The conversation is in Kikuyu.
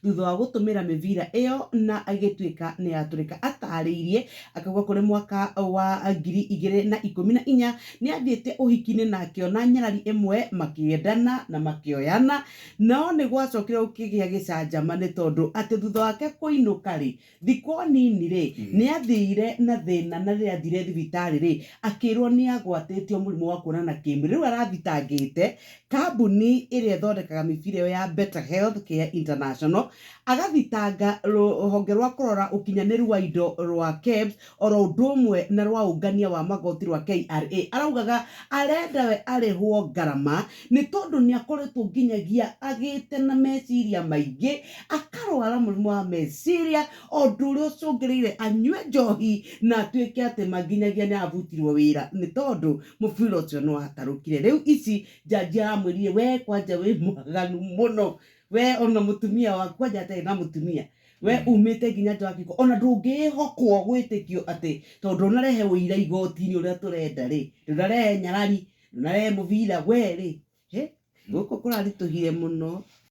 thutha wa gutumira mivira iyo na agituika ni aturika atariirie akauga kuri mwaka wa 2014 ni athiite uhiki-ini na akiona nyarari imwe makiendana na makioyana no ni gwacokire ukigia gicanjama ni tondu ati thutha wake kuinuka ri thiko nini ri ni athire na thina na ri athire thibitari ri akirwo ni agwatitio murimu wa kuonana kimwiri riu arathitangite kambuni iria ithondekaga mibira iyo ya Better Health Care International agathitanga ruhonge rwa kurora ukinyaniru wa indo rwa KEBS oro ndumwe na rwa ungania wa magoti rwa KRA araugaga arenda we arihwo ngarama ni tondu ni akoretwo nginyagia agite na meciria maingi akarwara murimu wa meciria ondu uria ucungiriire anyue njohi na atuike ati manginyagia ni avutirwo wira ni tondu mubira ucio ni watarukire riu ici jaji aramwirire we kwanja we mwaganu muno we ona mutumia waku kwanja atari na mutumia we umite nginya twakiko ona ndungihokwo gwitikio ati tondu unarehe wira igoti-ini uria turenda ri ndurarehe nyarari ndurarehe muvira we ri guku kurarituhire muno.